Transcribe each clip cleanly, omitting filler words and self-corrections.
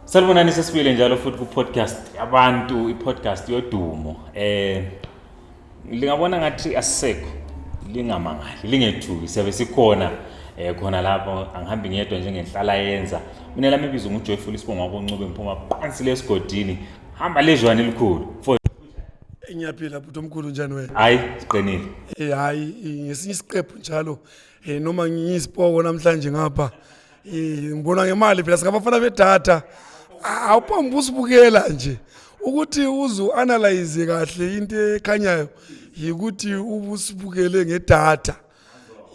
Salibonani sesibile njalo futhi ku podcast Yabantu, i-podcast yodumo. Lingabona ngathi asisekho, lingamangali, lingethuki, siyabe sikhona khona lapho angihambi ngedwa njengenhlala yenza. Mina lami ibizo nguJoyful isibonga koncube ngiphuma phansi lesigodini. Hamba lejwane elikhulu. Ngiyaphila bhuti omkhulu njani wena? Hayi, siqinile. Hayi ngesinye isiqephu njalo noma ngiyisipoko namhlanje ngapha ngibona ngemali phela sikabafana bedata awuphambi usibukela nje ukuthi uzu analyze kahle into ekhanyayo yikuthi ubusibukele ngedata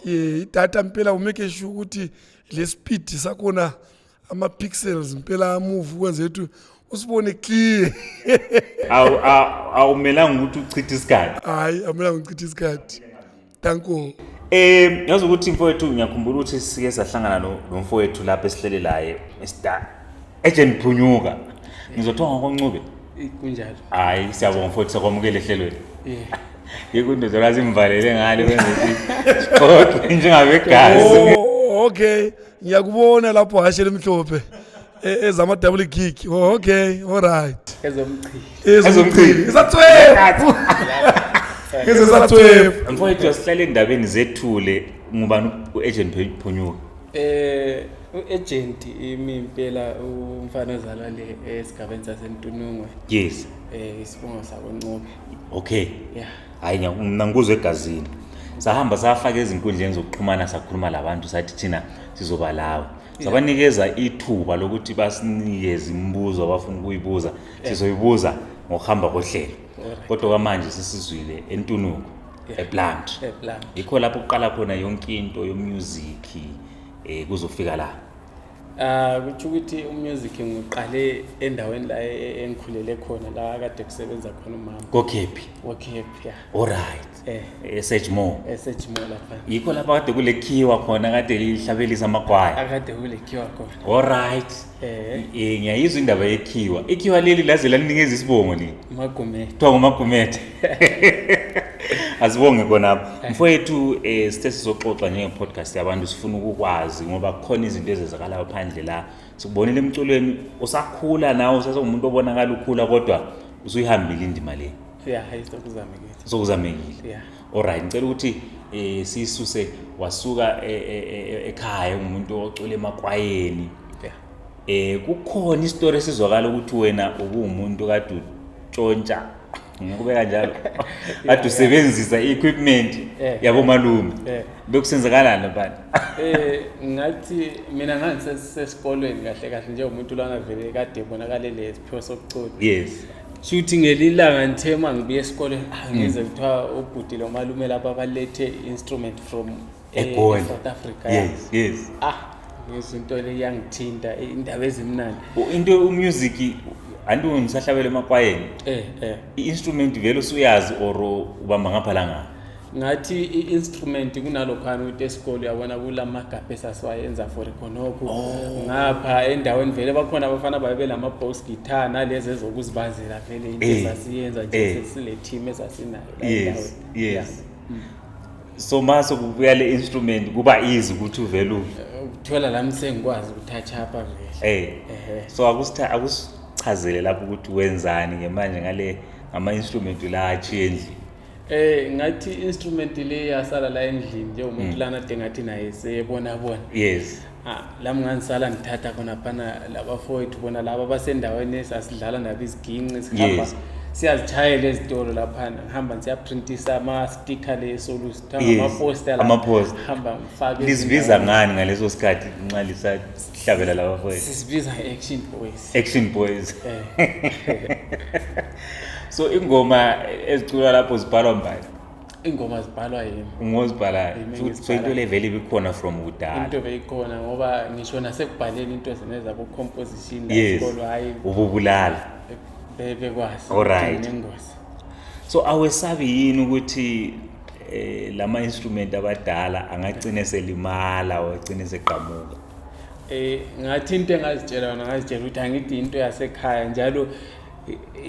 idata impela umake sure ukuthi le speed sakhona ama pixels impela move kwenze ukuthi usibone clear. Awumelanga ukuthi uchithe isikhathi. Hayi awumelanga uchithe isikhathi. Danko. Yazi ukuthi mfowethu ngiyakhumbula ukuthi sike sahlangana nomfowethu lapha esihlele laye Agent Phunyuka. Ngizothola ngoncube. Kunjalo. Hayi siyabonga mfowethu sakwamukela ehlelweni. Yekundo zolazi imvalele ngale kwenza ukuthi kodwa njengabegazi. Okay, ngiyakubona lapho hashele emhlophe. Ezama double kick. Okay, all right. Ezomchili. Isathwebu. Ezathwebu. Mfowethu sihlale endabeni zethule ngubani uAgent Phunyuka. Agent impela umfana ozalwa le esigabeni sasentunungwe. Yes. Isibongo sakoncube. Okay. Yeah. Hayi mina ngikuzwe egazini. Sahamba safaka ezinkundleni zokuxhumana sakhuluma labantu sathi thina sizoba lawo. Sabanikeza ithuba lokuthi basinikeze imibuzo abafuna ukuyibuza. Sizoyibuza ngokuhamba kohlelo. Kodwa manje sesizwile entunuko ePlumtree. Yikho lapho uqala khona yonke into yomusic kuzofika la. Kuthi ukuthi umusic ngiqale endaweni la engikhulele khona la kade kusebenza khona umama. Kokephi? Kokephi yeah. All right. Sejmo lapha. Yikho lapho kade kulekhiwa khona kade lihlabelisa amakwaya. Akade kulekhiwa khona. All right. Ngiyayizwa indaba yekhiwa. Ikhiwa leli laze laninikeza isibongo li. Magumete. Kuthiwa ngumagumete. Asibonge khona. Mfowethu sithe sizoxoxa njenge-podcast yabantu sifuna ukukwazi ngoba kukhona izinto ezenzakalayo phandle la. Sikubonile emculweni usakhula nawe umuntu obonakala ukhula kodwa usuyihambile indima le. Yeah, ayisokuzamekile. Sokuzamekile. Yeah. Alright, ngicela ukuthi sisuse wasuka ekhaya umuntu ocule emakwayeni. Yeah. Kukhona istory esizwakala ukuthi wena ubumuntu kade utshontsha ngikubeka njalo kade usebenzisa equipment yabo malume bekusenzakalana lapha. Ngathi mina ngisesikolweni kahle kahle nje umuntu lana vele kade ebonakala lesipho sokucula. Yes. Shuthi ngelilanga ngithema ngibuye esikoleni ngize kuthiwa ubhuti lo malume lapha balethe instrument from South Africa. Yes. Ngizinto le yangithinta indaba ezimnandi. Into umusic anti unisahlabela emakwayeni. I-instrument vele usuyazi or ubamba ngapha la nga. Ngathi i-instrument kunalokhana ukuthi esikole yabona kulamagabhe esasiwayenza for khonokho ngapha endaweni vele bakhona abafana babe lama box guitar nalezi ezokuzibazela vele into esasiyenza nje sesile team esasinayo la endaweni. Yes. So mase kubuya le instrument kuba easy ukuthi uvele ukuthola la msengikwazi ukuthatch apha vele. So akusichazele lapho ukuthi wenzani ngemanje ngale ama instrument la achiye endlini. Ngathi instrument le yasala la endlini nje umuntu lana dengathi naye seyebona. Yes. Lami nganisala ngithatha khona phana labafowethu bona laba basendaweni esasidlala nabo iziginci sihamba siyazitshayela ezitolo lapha ngihamba siyaprintisa ama sticker le solusi ama poster la hamba ngifake lisibiza ngani ngaleso sikhathi nqalisa sihlabela labafowethu sisibiza Action Boys. So ingoma ezicula lapho zibhalwa mbani? Ingoma zibhalwa yimi. Ungozibhala. So into le vele ibikhona from udala. Into beyikhona ngoba ngisho nasekubhaleni into ezeneza ku composition lesikolo hayi ububulala. Bekwazi. Alright. So awesabi yini ukuthi lama instrument abadala angagcina selimala wagcina seqhamuka? Ngathi into engazitshela ukuthi angithi into yasekhaya njalo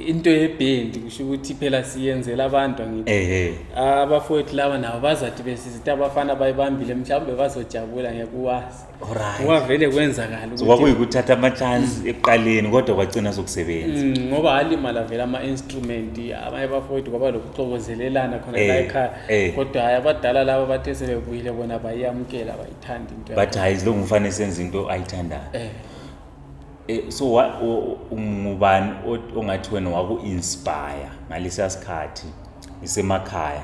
into yebhendi kusho ukuthi phela siyenzela abantu angithi abafowethu laba nabo bazathi besithi abafana bayibambile mhlawumbe bazojabula ngekuwazi ngoba vele kwenzakala ukuthi kwakuyikuthatha ama-chance ekuqaleni kodwa kwagcina sokusebenza ngoba halimala vele ama-instrument abanye bafowethu kwaba lokuxokozelelana khona la ekhaya kodwa hayi abadala laba bathe sebebuyile bona bayiyamukela bayithanda into bathi hayi lo ngumfane senza into ayithandayo so ungubani ongathi wena waku-inspire ngalesiya sikhathi isemakhaya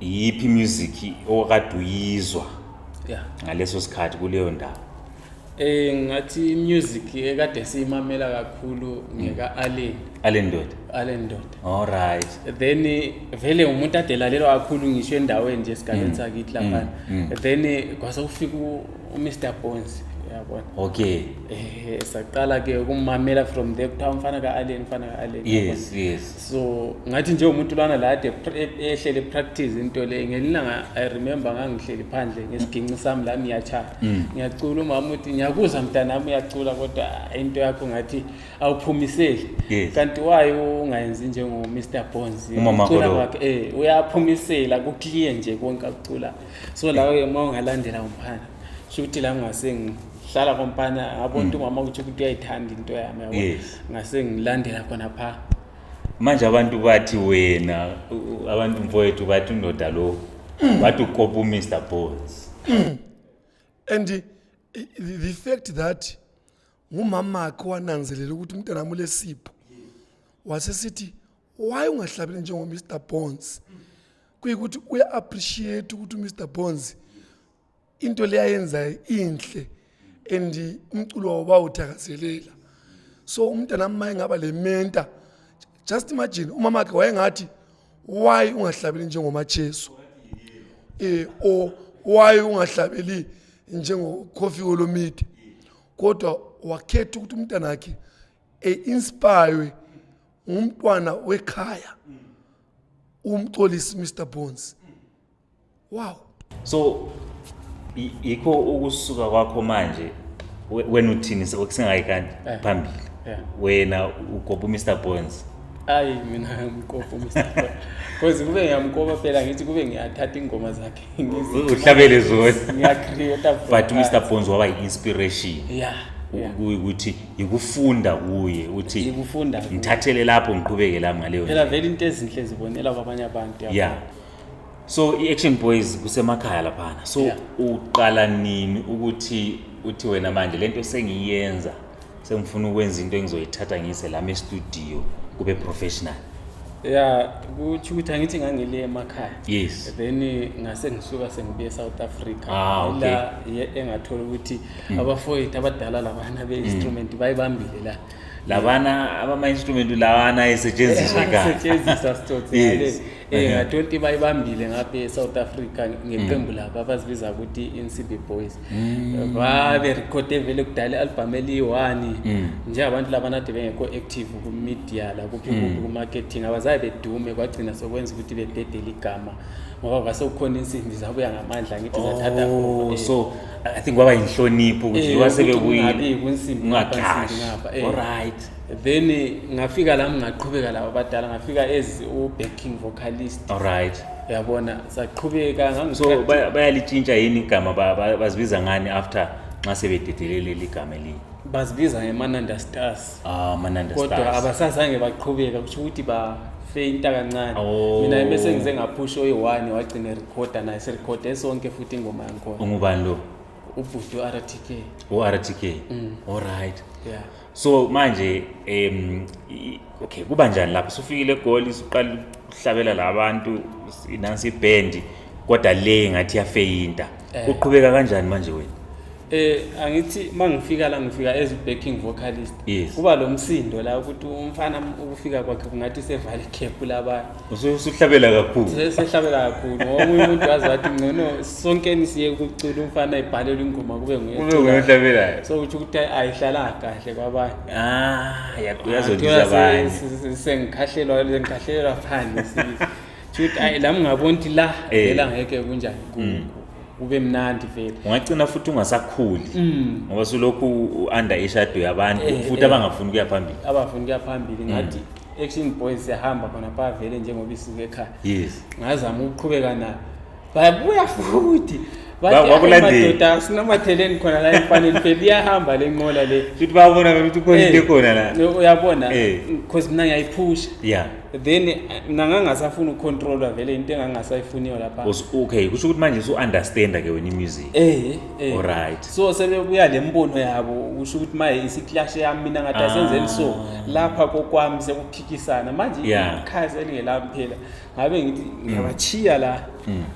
yiphi music okade uyizwa ngaleso sikhathi kuleyo ndawo ngathi music ekade siyimamela kakhulu ngeka-Allen Ndoda alright then vele umuntu adelalelwa kakhulu ngisho endaweni nje esigabeni sakithi laphana then kwasokufika uMr Bones yabona okay saqala ke ukumamela from there kuthiwa mfana ka-Allen yes so ngathi nje umuntu lwana la ade ehlele practice into le ngelilanga I remember ngangihleli phandle ngesiginci sami la ngiyachaya ngiyacula umama uthi ngiyakuza mntanami uyacula kodwa into yakho ngathi awuphumiseli kanti wayo ungayenzi njengo Mr Bones ucula wakhe uyaphumisela kuclear nje konke akucula so la ke mawungalandela umphana shuthi la ngasengihlala kompana ngabona umama ukuthi uyayithanda into yami yabo ngase ngilandela khona pha manje abantu bathi wena abantu mfowethu bathi undoda lo bathi ukopa uMr Bones and the fact that ngumama wakhe wananzelela ukuthi umntana wami lesipho wasesithi why ungahlabeli njengo Mr Bones kuyikuthi uya appreciate ukuthi uMr Bones into leyayenza inhle and umculo wawo bawuthakazelela so umntana wami ngaba le mentor just imagine umama wakhe wayengathi why ungahlabeli njengoMacheso or why ungahlabeli njengoKofi Olomide kodwa wakhetha ukuthi umntana wakhe inspire umntwana wekhaya umxolisi Mr Bones wow so yikho ukusuka kwakho manje wena uthini sekusengayikandi phambili wena ugoba uMr Bones hayi mina ngimkopa uMr Bones because kube ngiyamkopa phela ngithi kube ngiyathatha ingoma zakhe uhlabele zona ngiyacreate but uMr Bones waba yi-inspiration ukuthi ikufunda kuye uthi ikufunda ngithathele lapho ngiqhubeke la ngaleyo phela vele into ezinhle zibonela kwabanye abantu so i-Action Boys kusemakhaya laphana so uqala nini uthi wena manje lento sengiyenza sengifuna ukwenza into engizoyithatha ngise la e-studio kube professional kuthi ukuthi angithi ngangile emakhaya yes then ngase ngisuka sengibuye South Africa la engathola ukuthi abafowethu abadala labana be-instrument bayibambile labana abama-instrument lawana esetshenziswa esetshenziswa sithothele ngathonti bayibambile ngapha eSouth Africa ngeqembu labo abazibiza ukuthi Insibi Boys babe rekhode vele kudala album eli-1 nje abantu labana ade bengekho active ku media la kuphi ku marketing abazabe bedume kwagcina sokwenza ukuthi bededele igama ngoba kwase ukhona insimbi zabuya ngamandla ngithi zathatha so I think kwaba inhlonipho ukuthi wasebe kuyini kunsimbi ngapha alright then ngafika la ngaqhubeka labo abadala ngafika as backing vocalist alright yabona saqhubeka so bayalitshintsha yini igama bazibiza ngani after nxa sebededelele igama eli bazibiza ngeMananda Stars Mananda Stars kodwa abasazange baqhubeka kusho ukuthi feinta kancane mina bese ngize ngaphusha oyi1 wagcina recorder naye serecorder sonke futhi ingoma yakhona ungubani lo ubhuti RTK alright so manje okay kuba njani lapho sufikile eGoli usuqala uhlabela labantu nansi iband kodwa le ngathi yafeinta uqhubeka kanjani manje wena angithi mangifika la ngifika as backing vocalist kuba lo msindo la ukuthi umfana ukufika kwakhe kungathi sevale cap labanye usuhlabela kakhulu sehlabela kakhulu ngoba umuntu wazathi ngcono sonke nisiye ukucula umfana ibhalelwe ingoma kube nguyehlabelayo so ukuthi ayihlala kahle kwabanye uyazondiza abanye sengikhahlelwa phansi sithi la ngingabona ukuthi la vela ngeke kunjani ube mnandi vele ungagcina futhi ungasakhuli ngoba sulokhu under ishado yabantu futhi abangafuni ukuya phambili abafuni kuya phambili ngathi Action Boys siyahamba khona pha vele njengoba isuke ekhaya yes ngazama ukuqhubeka nayo babuya futhi Wakulandela. Sinamatheleni khona la emfaneni phela iyahamba le nqola le futhi bayabona ukuthi ukhona into khona la uyabona because mina ngiyayiphusha yeah then nangangasafuna ucontroller vele into engangasayifuniyo lapha okay kusho ukuthi manje usu understand ke wena imusic alright so sebebuya lembono yabo kusho ukuthi maye isiclash yami mina ngathi asenzeni so lapha kokwami sekuphikisana manje ikhaya elingelami phela ngabe ngithi ngiyabachiya la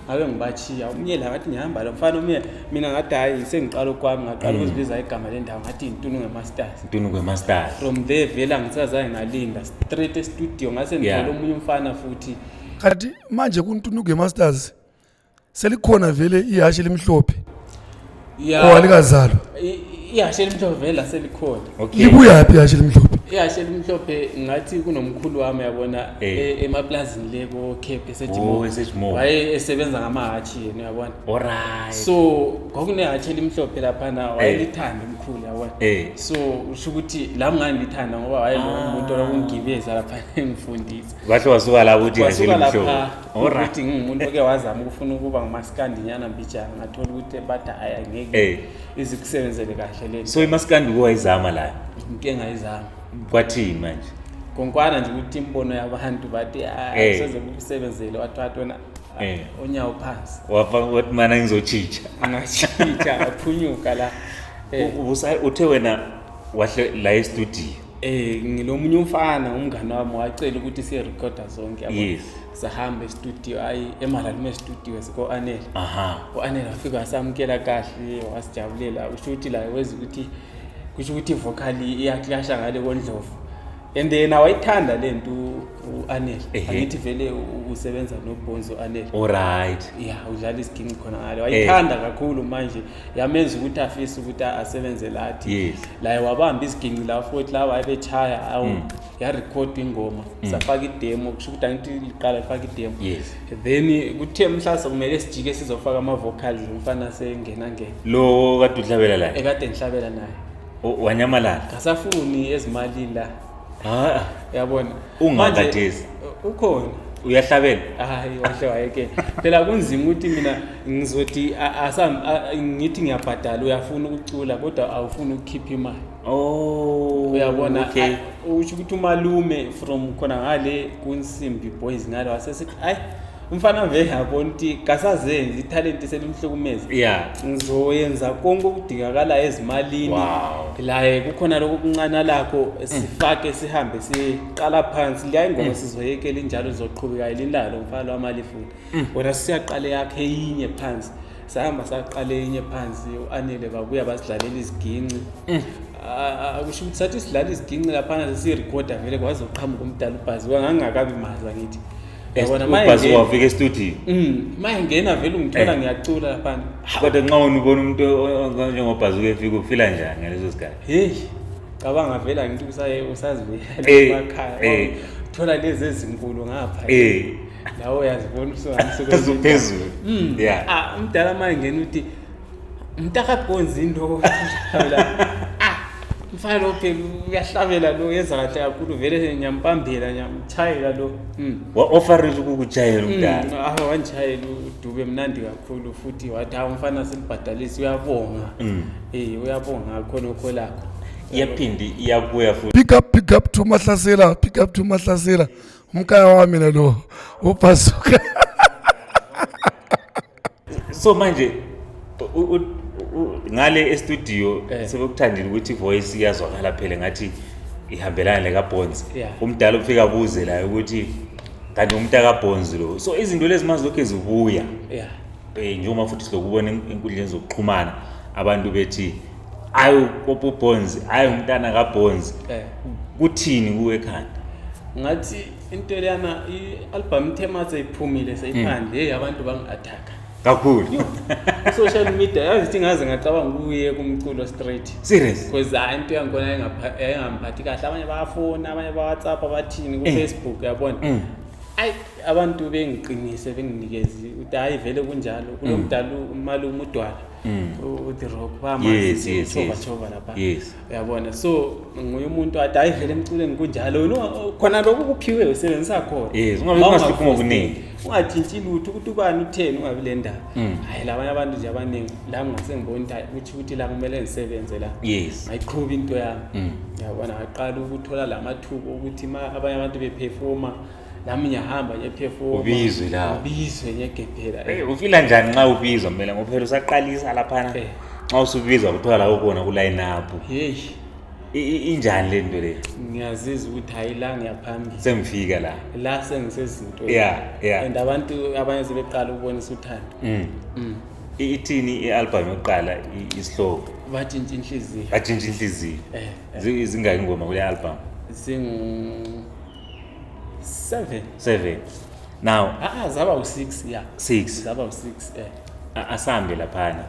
ngabe ngibachiya umnye la ngathi ngihamba lo mfana mina ngathi hayi sengiqala kwami ngaqala ukuzibiza igama lendawo ngathi Intunungwe Masters from there vela ngisazaye ngalinda straight studio ngase ngithola omunye umfana futhi kanti manje kuNtunungwe Masters selikhona vele ihashi limhlophe owalikazalwa ihashi elimhlophe vele selikhona libuya yaphi ihashi elimhlophe ihashi elimhlophe ngathi kunomkhulu wami yabona emaplazini leko Cape eseJimo waye esebenza ngamahashi yena yabona alright so kwakunehashi elimhlophe lapha na wayelithanda umkhulu yabona so usho ukuthi la ngangilithanda ngoba waye lo umuntu okungibeza lapha engifundisa bahle wasuka la ukuthi ihashi elimhlophe alright ngimuntu oke wazama ukufuna ukuba ngumaskandi nyana mbijana ngathola ukuthi bathi ayangeke izikusebenzele kahle le so imaskandi kuwayizama la inkinga ayizama kwathini manje konkwana nje ukuthi imbono yabantu bathi ayisoze kusebenzele wathatha wona onyawo phansi wathi mana ngizochicha angachicha Phunyuka la uthe wena wahle la e-studio ngilomunye umfana umngane wami wacela ukuthi siye recorder zonke yes sahamba e-studio Imali studio siko Anel uAnel wafika wasamkela kahle wasijabulela usho ukuthi la wezi ukuthi kusho ukuthi vocal iyaclasha ngale kondlovu and then wayithanda lento uAnel angithi vele usebenza noBonzo Anel alright udlala isiginci khona ngale wayithanda kakhulu manje yamenza ukuthi afise ukuthi asebenze lathi la wabamba isiginci la futhi la wayebechaya ya record ingoma safaka idemo kusho ukuthi angithi iqala ifaka idemo then kuthe mhlasa kumele sijike sizofaka ama vocals umfana sengena lo kade uhlabela la ekade ngihlabela naye wanyamalala kasafuni ezimalini la yabona ungakadezi ukhona uyahlabela hayi wahle wayeke phela kunzima ukuthi mina ngizothi ngithi ngiyabhadala uyafuna ukucula kodwa awufuni ukukhipha imali uyabona usho ukuthi umalume from khona ngale kuNsimbi Boys ngale wasesithi hayi umfana vele yabona ukuthi kasazenzi italent selimhlukumeza ngizoyenza konke okudingakala ezimalini la kukhona lokho kuncane lakho sifake sihambe siqala phansi liya ingoma sizoyekela injalo zoqhubeka ilindalo umfana wamali futhi wona siyaqale yakhe yinye phansi sahamba saqale yinye phansi uAnele babuya basidlalela iziginci akusho ukuthi sathi sidlala iziginci lapha sesirecorda vele kwazoqhamuka umdala ubhazi wangangakabi maza ngithi yabona manje wafika e-studio manje ngena vele ungithola ngiyacula lapha kodwa nxa ubona umuntu njengobhazi ukefika ufila njani ngaleso sikhathi cabanga vela ngithi usazivela emakhaya thola lezi ezinkulu ngapha lawo yazibona usungasuka phezulu umdala manje ngena uthi mtakabhonzi into mfana lo phela uyahlabela lo yenza kahle kakhulu vele ngiyampambela ngiyamchayela lo offerile ukukuchayela umdala wangichayela uDube mnandi kakhulu futhi wathi umfana simbhadalisi uyabonga uyabonga khonokho lakho iyaphindi iyabuya futhi pick up to Mahlasela umkaya wami lo ubhasuka so manje ngale e-studio sebekuthandile ukuthi ivoice iyazwakala phela ngathi ihambelana lekaBonzi umdala ufika abuze la ukuthi kanti umntaka kaBonzi lo so izinto lezi manje lokho ezibuya njengoba futhi silokubona enkundleni zokuxhumana abantu bethi ayi uBonzi ayi umntana kaBonzi kuthini kuwe ekhanda ngathi into leyana i-album thema seyiphumile seyiphandle abantu bangi-attack kakhulu social media yazithi ngaze ngacabanga ukuye kumculo straight serious because into yangona engamphathi kahle abanye bayafona abanye ba WhatsApp abathini ku Facebook yabona abantu bengiqinise benginikeze uthi hayi vele kunjalo kunomdala umali umudwala uthi rock bamazi chova lapha uyabona so nguye umuntu athi hayi vele emculweni kunjalo khona lokho kuphiwe usebenzisa khona ungabe ngokuningi ungathintshi lutho ukuthi ubani utheni ungabi le ndaba hayi labanye abantu nje abaningi la ngasengibona ukuthi la kumele ngisebenze la ayiqhubha into yami uyabona aqala ukuthola lamathuba ukuthi abanye abantu beperforma nami ngiyahamba ngeperforma ubizwe la ubizwe ngegephela ufila njani nxa ubizwa mina ngophela usaqalisa lapha na nxa usubizwa kuthola la ukona ku line up injani le nto le ngiyazizwa ukuthi hayi la ngiyaphambili sengifika la sengisezinto and abantu abanye sebeqala ukubonisa uthando ithini i-album yokuqala isihloko batshintsha inhliziyo zingaki ingoma kule album seven now zaba u6 6 zaba u6 asambe laphana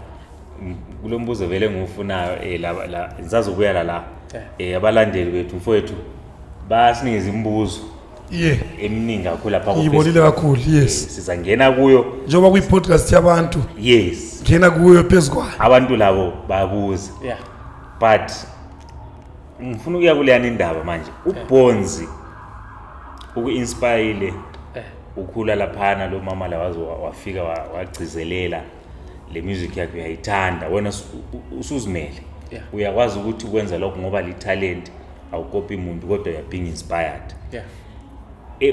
kulombuzo vele ngufunayo la ngizazobuya la abalandeli bethu mfowethu basinikeza imibuzo eminingi kakhulu lapha ku ngibonile kakhulu sizangena kuyo njengoba kuyi-podcast yabantu ngena kuyo phezukwayo abantu labo bayabuza but ngifuna ukuya kuleyani indaba manje uBonzi uku-inspire ukhula laphana lo mama la wafika wagcizelela le music yakhe uyayithanda wena usuzimele uyakwazi ukuthi ukwenza lokho ngoba li-talent awukopi umuntu kodwa you're being inspired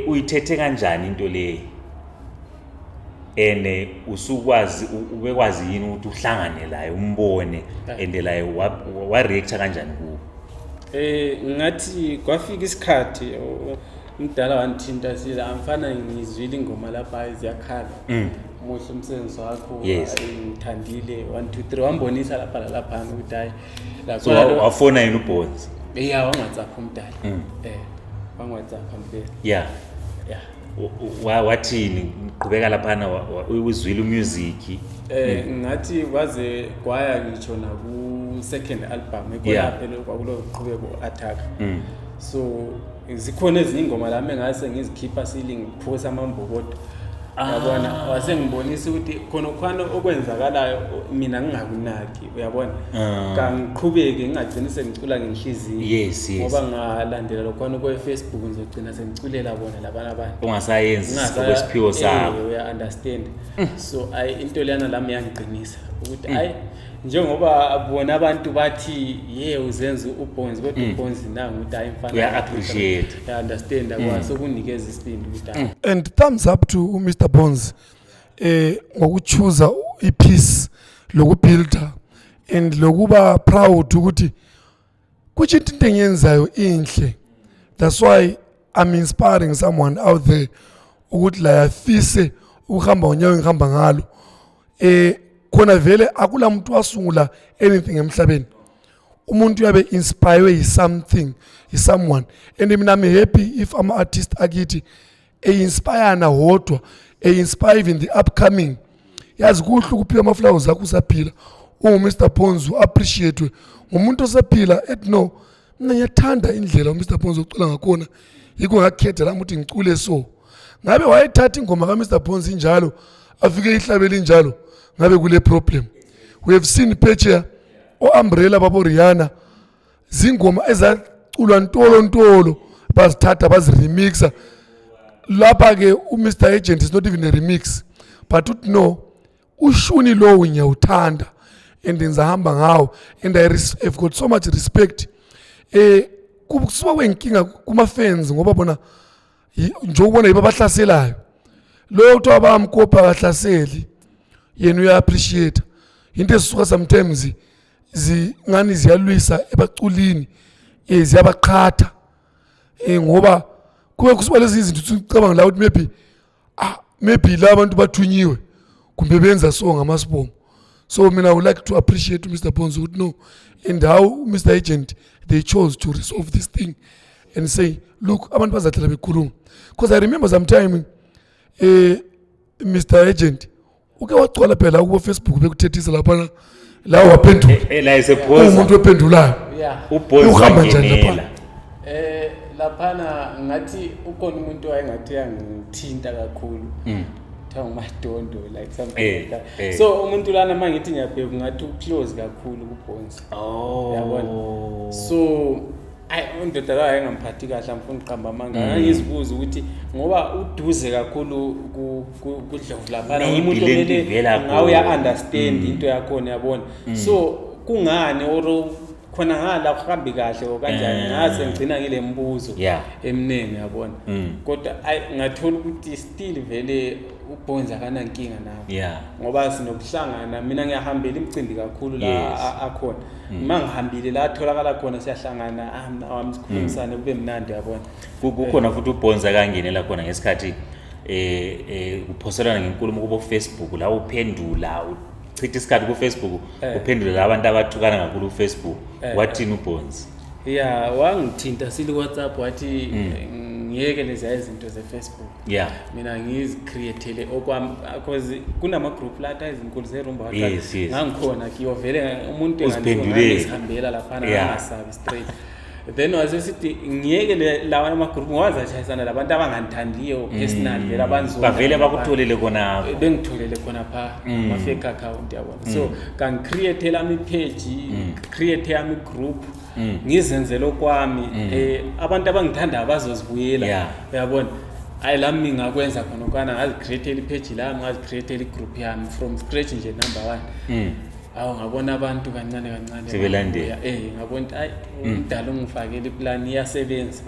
uyithethe kanjani into leyo and usukwazi ubekwazi yini ukuthi uhlangane laye umbone and laye wa-reacta kanjani kuwo ngathi kwafika isikhathi umdala wanthinta sila amfana ngizwile ingoma lapha ziyakhala muhle umsebenzi wakho ngithandile 1 2 3 wambonisa lapha ukuthi hayi so wafona yini uBonzi wangatsapha umdala wangatsapha mpela wathini qhubeka laphana uzwile umusic ngathi kwaze kwaya ngitsho na ku second album ekwelaphela kwakulo qhubeko attack so zikhona ezinye ingoma lami engase ngizikhipha ngiphosa amambokodo uyabona wasengibonisa ukuthi khona okwenzakalayo mina ngingakunaki uyabona kangiqhubeke ngingagcini sengicula ngenhliziyo ngoba ngalandela lokho kwe Facebook ngizogcina sengiculela bona labana abantu ungasayenzi okwesiphiwo sakho uya understand so into leyana lami yangiqinisa ukuthi njengoba bona abantu bathi uzenza uBonzi kodwa uBonzi nangu ukuthi ayimfana uya appreciate understand akwaso kunikeza isibindi ukuthi and thumbs up to Mr Bonzi ngokuchoose ipiece lokubuilder and lokuba proud ukuthi kuthi into enyenzayo inhle. That's why I'm inspiring someone out there ukuthi la yafise ukuhamba unyawo ngihamba ngalo khona vele akula muntu wasungula anything emhlabeni umuntu yabe inspired someone and mina I'm happy if I'm artist akithi inspire na hodwa inspire in the upcoming yazi kuhle ukuphila amaflowers akho usaphila Mr Bonzi appreciate ngumuntu osaphila no mina ngiyathanda indlela Mr Bonzi ocula ngakhona yiko ngakhetha la ukuthi ngicule so ngabe wayethatha ingoma ka Mr Bonzi njalo afike ihlabela njalo ngabe kule problem. We have seen picture umbrella babo Rihanna zingoma ezaculwa ntolo bazithatha baziremixa lapha ke Mr Agent is not even a remix but no ushuni lo ngiyawuthanda and ngizahamba ngawo and I've got so much respect kusuka kwenkinga kuma fans ngoba bona nje ubona ibabahlaselayo lo uthi abamkopa bahlaseli yena uya appreciate into esisuka sometimes ngani ziyalwisa ebaculini ziyabaqhatha ngoba kube kusuka lezi izinto ucabanga la ukuthi maybe la abantu bathunyiwe kumbe benza so ngamasibongo so mina I would like to appreciate Mr Bonzi ukuthi no and how Mr Agent they chose to resolve this thing and say look abantu bazathela bekhuluma because I remember sometime Mr Agent uke wacwala phela ku Facebook bekuthethisa lapha la waphendula la isephosa umuntu ophendulayo uBonzi uhamba njani lapha laphana ngathi ukhona umuntu wayengathi angithinta kakhulu kuthiwa nguMadondo like something like that. So umuntu lana mangithi ngiyabheka ngathi uclose kakhulu kuBonzi. Yabona. So undoda la engamphathi kahle amfuna uqamba amanga ngizibuza ukuthi ngoba uduze kakhulu kuDlovu laphana umuntu omele ngawe ya understand into yakhona yabona. So kungani or khona ngala kuhambi kahle okanjani ngase ngicina ngile mbuzo eminingi yabona kodwa ngathola ukuthi still vele uBonzi akanankinga nawe ngoba sinokuhlangana mina ngiyahambela imicimbi kakhulu la akhona mangihambile la atholakala khona siyahlangana wami sikhulumisane kube mnandi yabona kukhona futhi uBonzi akangenela khona ngesikhathi uphoselana ngenkulumo kubo Facebook la uphendula chitha isikhathi ku Facebook uphendula abantu abathukana kakhulu ku Facebook wathini uBonzi wangithinta sili WhatsApp wathi ngiyeke lezi izinto ze Facebook mina ngizicreatele okwami because kunama group lata izinkulu zerumba wakhe ngangikhona kiyovele umuntu engangihambela lapha ngasabi straight then wasesithi ngiyeke lawa ama group ngoba zachayisana labantu abanganthandiyo personal vela abanzo bavele bakutholele khona bengitholele khona pha ama fake account yabona so kan create lami page create yami group ngizenzele okwami abantu abangithanda abazozibuyela uyabona lami ngakwenza khona okwana ngazi create page lami ngazi create group yami from scratch nje number 1 ngabona abantu kancane sebelandela ngabona umdala ungifakele iplan iyasebenza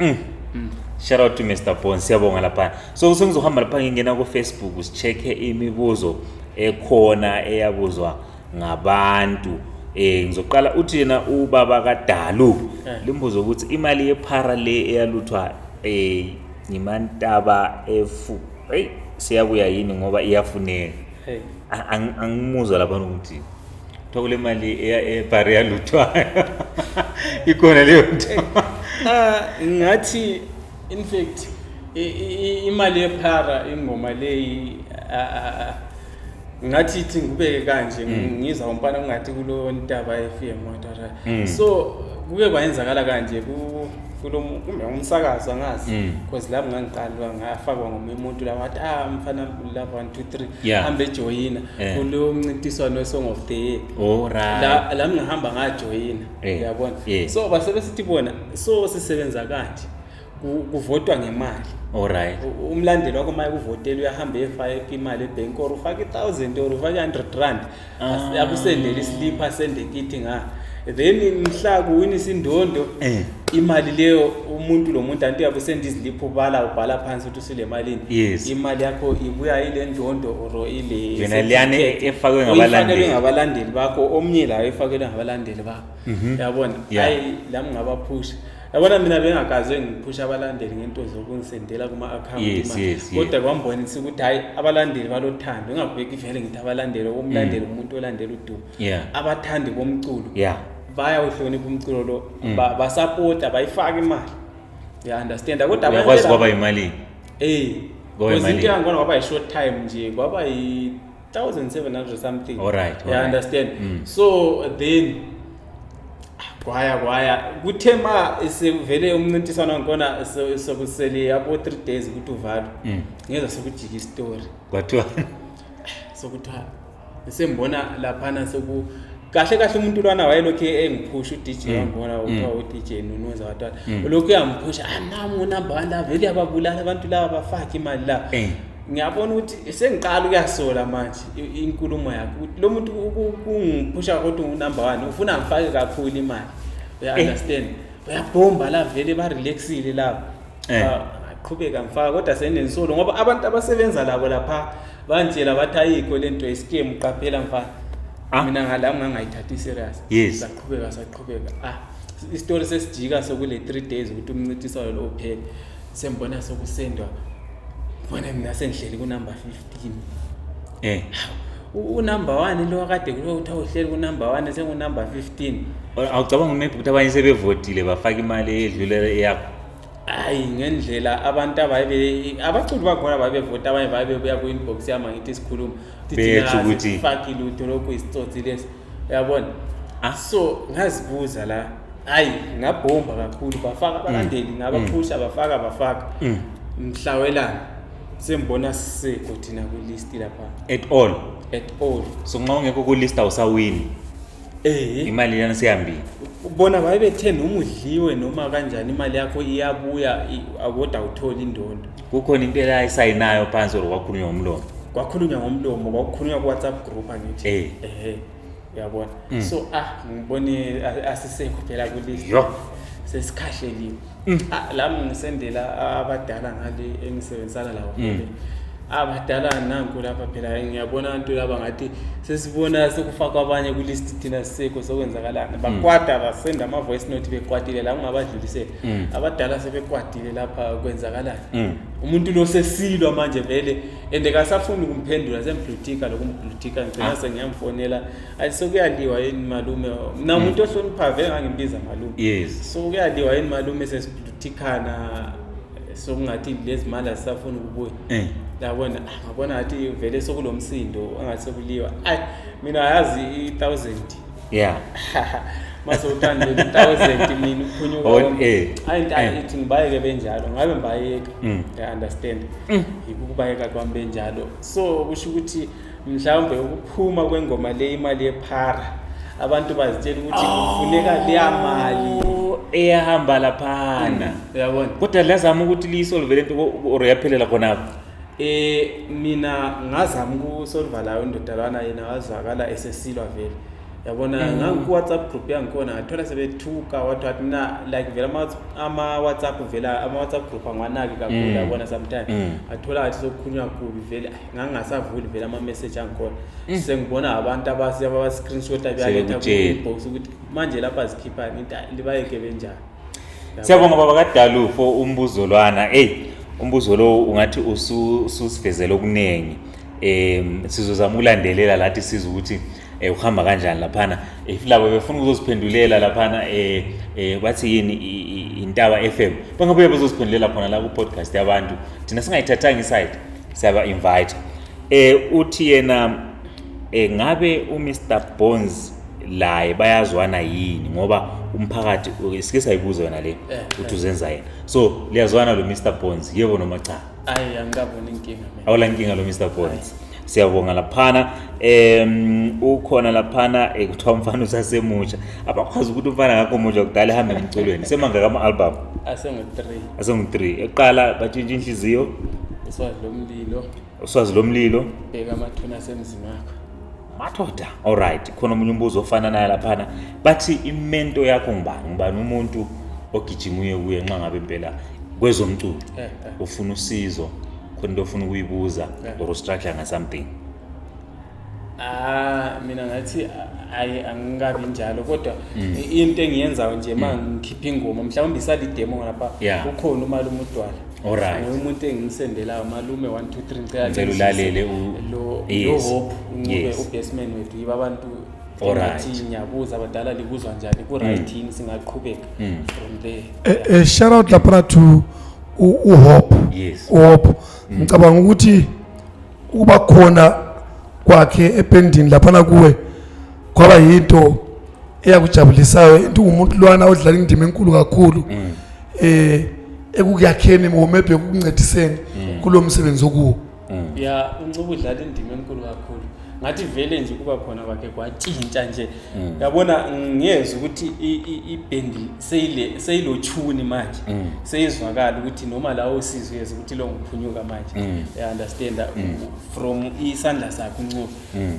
shout out to Mr. Bonzi siyabonga lapha so sengizohamba lapha ngingena ku Facebook usichecke imibuzo ekhona eyabuzwa ngabantu ngizoqala uthi yena ubaba kaDalu limbuzo ukuthi imali YePhara le eyaluthwa imantaba siyabuya yini ngoba iyafuneka angimuzwa lapha ukuthi thokule mali YePhara yaluthwa ikhona leyo nto ngathi in fact imali YePhara ingoma leyi ngathi ithi ngibeke kanje ngizwa umpana ungathi kulo ntaba FM motor so kuke kwayenzakala kanje kulo umsakazo angazi because lapho ngangiqala ngafakwa ngomuntu la wathi mfana La Bantu 3 hambe joyina kulo mncintiswano song of the year la ngihamba ngajoyina uyabona so basebesithi bona so sisebenza kanje kuvotwa ngemali umlandeli wakho maye kuvotela uyahamba efaka imali ebank or ufaka 1000 or ufaka 100 rand yakusendela islip asende kithi then mhla kuwina isindondo imali leyo umuntu lo muntu anti yabusenda izilip ubhala phansi ukuthi usile malini imali yakho ibuya ile ndondo or ile wena liyane efakwe ngabalandeli bakho omnye la efakelwe ngabalandeli bakho yabona lami ngabaphusha yabona mina bengakaze ngiphusha abalandeli ngento zokungisendela kuma account kodwa kwambonisa ukuthi hayi abalandeli balothando ngingabheki vele ngithi abalandeli umlandeli umuntu olandela uDumo abathandi bomculo baya uhlonipha umculo lo basupporta bayifaka imali understand kodwa bayakwazi kwaba imali izinto yangona kwaba short time nje kwaba 1700 something understand so then kwaya kuthema sevele umncintiswano ngona sokusele yabo 3 days ukuthi uvalo ngeza sokujika istory kwathiwa sokuthiwa sembona laphana kahle umuntu lwana wayelokhe engiphusha uDJ wangona uthiwa uDJ Nunoza wathatha lokho yamphusha nami number 1 la vele yababulala abantu laba bafaka imali la ngiyabona ukuthi sengiqala ukuyasola manje inkulumo yakho lo muntu kungiphusha kodwa number 1 ufuna ngifake kakhulu imali uya understand uyabhomba la vele ba relaxile lapha aqhubeka ngifaka kodwa senensolo ngoba abantu abasebenza labo lapha banjela bathi ayikho lento escam uqaphela mfana mina ngalami ngangayithathi serious saqhubeka istory sesijika sokule 3 days ukuthi umncintiswano lo uphele sembona sokusendwa bona mina sengihleli ku number 15 number 1 lo kade kuthi uhleli ku number 1 sengu number 15 awucabanga maybe ukuthi abanye sebevotile bafaka imali edlule yakho ngendlela abantu abaculi bakhona babevota abanye babebuya ku inbox yami ngithi sikhuluma ukuthi faki lutho lokho isitsotsi lesi uyabona so ngazibuza la hayi ngabhomba kakhulu bafaka abalandeli ngabaphusha bafaka mhlawelana sembona sisekho thina ku list lapha at all so nxa ungekho ku list awusawini imali yana siyambile ubona bayebethe noma udliwe noma kanjani imali yakho iyabuya akoda uthola indondo kukhona into eyayisayinayo phansi kwakhulunywa ngomlomo kwakukhulunywa ku WhatsApp group angithi uyabona so ngibone asisekho phela ku list sesikhahlelile lami ngisendela abadala ngale engisebenzisana lawo abadala nanku lapha phela ngiyabona abantu laba ngathi sesibona sekufaka abanye ku list thina sisekho sokwenzakalana bakwada basenda ama voice note bekwatile la ungabadlulisela abadala sebekwadile lapha kwenzakalana umuntu lo sesilwa manje vele endekasafuna ukumphendula semplutika lokumplutika ngicela sengiyamfonela ayisokuyaliwa yini malume mina umuntu ohlonipha vele ngangimbiza malume so kuyaliwa yini malume sesiplutikana sokungathi lezi mali asafuna ukubuya yabona ngabona ngathi vele sokulomsindo angasekuliwa mina yazi 1000 mase uthande 1000 mina Phunyuka ithi ngibayeke benjalo ngabe mbayeka I understand ukubayeka kwami benjalo so kusho ukuthi mhlawumbe ukuphuma kwengoma le imali YePhara abantu bazitshela ukuthi kufuneka leya mali eyahamba laphana uyabona kodwa lazama ukuthi liyisolve lento or yaphelela khona mina ngazama ukusolve layo indodalwana yena wazakala esesilwa vele yabona ngangu WhatsApp group yangikhona ngathola sebethuka wathi mina like vele ama WhatsApp vela ama WhatsApp group angwanaki kakhulu yabona sometimes athola ngathi sokukhulunywa kubi vele ngangasavuli vele ama message angikhona sengibona abantu abasiya screenshot abayaletha ku inbox ukuthi manje lapha zikhipha into libayeke benjani siyabonga baba kaDalu for umbuzolwana umbuzo lo ungathi ususivezela okunengi sizozama ukulandelela lathi siza ukuthi uhamba kanjani laphana if labo befuna ukuzosiphendulela laphana bathi yini intaba FM bangabuye bezosiphendulela khona la ku podcast yabantu thina singayithathanga iside siyaba invite uthi yena ngabe uMr Bones laye bayazwana yini ngoba umphakathi sike sayibuza yona le uthi uzenza yena so liyazwana lo Mr Bones yebo noma cha angaboni inkinga mina awula inkinga lo Mr Bones siyabonga laphana ukhona laphana kuthiwa umfana usasemutsha abakwazi ukuthi umfana ngakho mutsha kudala ehambe emculweni semanga kama album asengu3 eqala batshintsha inhliziyo uswazi lomlilo bheka amathuna semzini wakho mathoda alright khona umunye umbuzo ofana naye laphana bathi imento yakho ngibani umuntu ogijimuye kuye nxa ngabe impela kwezomculo ufuna usizo khona into ofuna ukuyibuza or structure nga something mina ngathi angingabi njalo kodwa into engiyenzayo nje mangikhipha ingoma mhlawumbe isali demo lapha ukhona umalume uDwala alright umuntu engisendela malume 1 2 3 ngicela ulalele lo hope ungube ubasement wethu yiba abantu alright ngiyabuza abadala libuzwa njani ku right yini singaqhubeka from there shout out lapha to uHope uHope ngicabanga ukuthi kuba khona kwakhe ependini lapha kuwe kwaba yinto eyakujabulisayo into umuntu lwana odlala indima enkulu kakhulu ekuyakheni maybe ukuncediseni kulo msebenzi okuwo uncuba udlala indima enkulu kakhulu ngathi vele nje kuba khona kwakhe kwatshintsha nje yabona ngiyeza ukuthi ibendi seyilothuni manje seyizwakala ukuthi noma la usizwe yeza ukuthi lo ngiphunyuka manje I understand from isandla sakhe uncuba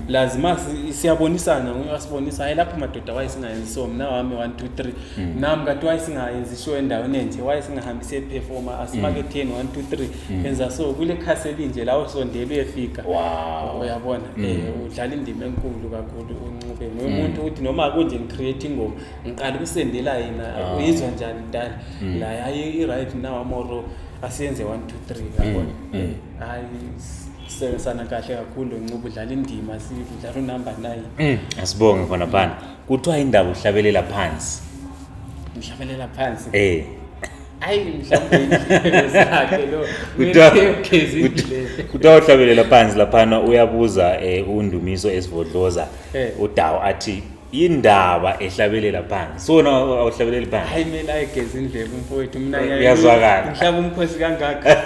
lazima siyabonisana uyasibonisa hayi lapha madoda wayesingayenzi so mina wami 1 2 3 nami kanti wayesingayenzi show endaweni enje wayesingahambise performer asimaketheni 1 2 3 yenza so kule castle nje la usondele uyefika uyabona udlala indima enkulu kakhulu uncube nomuntu uthi noma kunje ngicreate ingoma ngiqala ukusendela yena uyizwa njani dala la yayi right now amoro asiyenze 1 2 3 yabona hayi sesana kahle kakhulu uncube udlala indima sidlala unumber 9 asibonge khona phana kuthiwa indaba uhlabelela phansi ngihlabelela phansi ayi mhlawumbe zakhe lo kuthiwa uhlabelela phansi laphana uyabuza undumiso esivodloza uDawu athi indaba ehlabelela phansi sona awuhlabelela phansi hayi mina ayigeza indlebe mfowethu mina Uyazwakala. ngihlaba umkhosi kangaka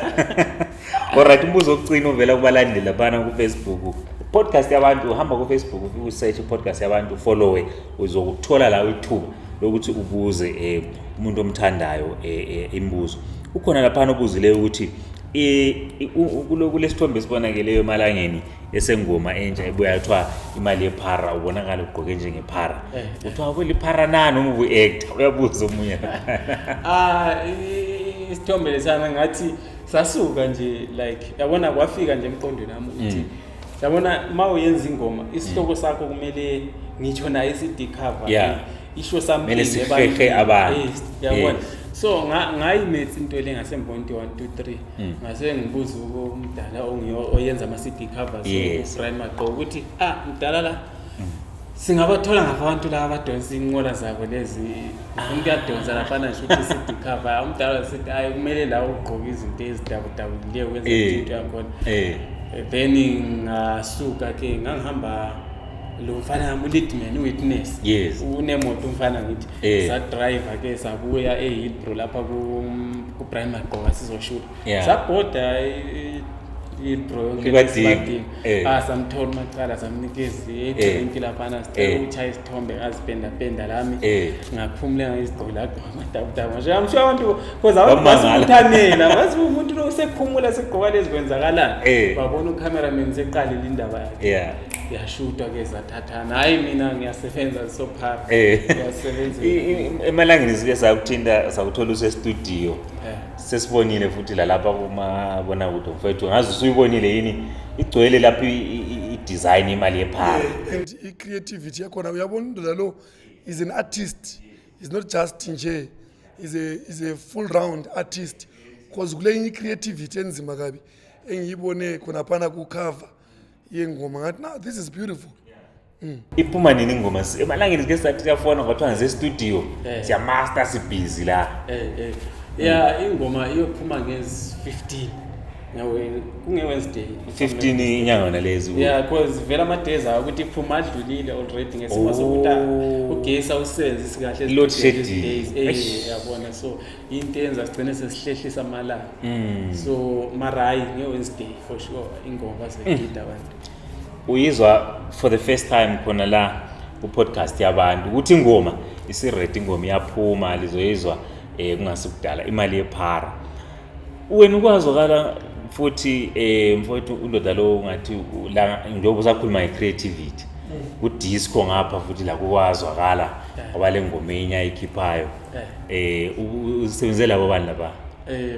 alright umbuzo wokugcina uvela kubalandeli lapha ku Facebook podcast yabantu uhamba ku Facebook ufike usearch podcast yabantu follow uzokuthola la ithuba lokuthi ubuze umuntu omthandayo imibuzo ukhona lapha obuzileyo ukuthi kulesithombe esibonakeleyo emalangeni esengoma entsha ebuya yathwa imali yephara ubonakala ugqoke njengephara uthiwa kweliphara nani uma ubu-actor uyabuza omunye isithombe lesana ngathi sasuka nje like yabona kwafika nje emqondweni nami ukuthi yabona mawuyenza ingoma isihloko sakho kumele ngitsho nayo CD cover isho something abantu yabona so ngayimethi into le ngasembondi 1 2 3 ngase ngibuza umdala oyenza ama CD covers Brian Maqo ukuthi mdala la singabathola ngabantu la abadonsa inqola zabo lezi umuntu uyadonsa lafana nje ukuthi CD cover umdala sithi kumele la ugqoka izinto ezidabudabukileyo kwenza into yakhona then ngasuka ke ngangihamba lo mfana uLeadman uwitness unemoto umfana ngithi sa driver ke sabuya eHillbrow lapha ku Brian Maqo sizoshoot sabhoda Hillbrow ngesikhathi samthola macala samnikeza idrink lapha sicela uchaya isithombe ngazipenda lami ngaphumula ngizigqola amadabudaba nje amsho abantu because abasukuthanela bazi umuntu lo usekhumula segqoka lezi kwenzakalani babona ucameraman seqalile indaba yakhe yashuta ke zathathana hayi mina ngiyasebenza sophara ngiyasebenza emalangeni sike sakuthola studio sesibonile futhi la lapha kuma bona ukuthi mfethu ngazi usuyibonile yini igcwele lapha i-design imali yephara and i-creativity yakhona uyabona lo is an artist is not just nje is a full round artist because kule i-creativity enzima kabi engiyibone khona phana ku cover yengoma ngathi now this is beautiful iphuma nini ingoma emalangeni sike sathi siyafona kwathiwa nze studio siya master sibhizi la ingoma iyophuma ngezi 15 nawe kunge Wednesday 15 inyanga nalezi because vela amadeza ukuthi iphuma adlulile already ngesimo sokuthi ugesa usenze sikahle load shedding yabona so into enza sigcine sesihlehlisa amalanga so marayi ngeWednesday for sure ingoma sekida abantu uyizwa for the first time khona la ku podcast yabantu ukuthi ingoma isi-ready ingoma iyaphuma lizoyizwa kungasukudala imali yephara wena ukwazokala futhi mfowethu undoda lo ngathi la njengoba usakhuluma nge-creativity ku-disco ngapha futhi la kukwazwakala ngoba le ngoma enyayikhiphayo usebenzele labo bani lapha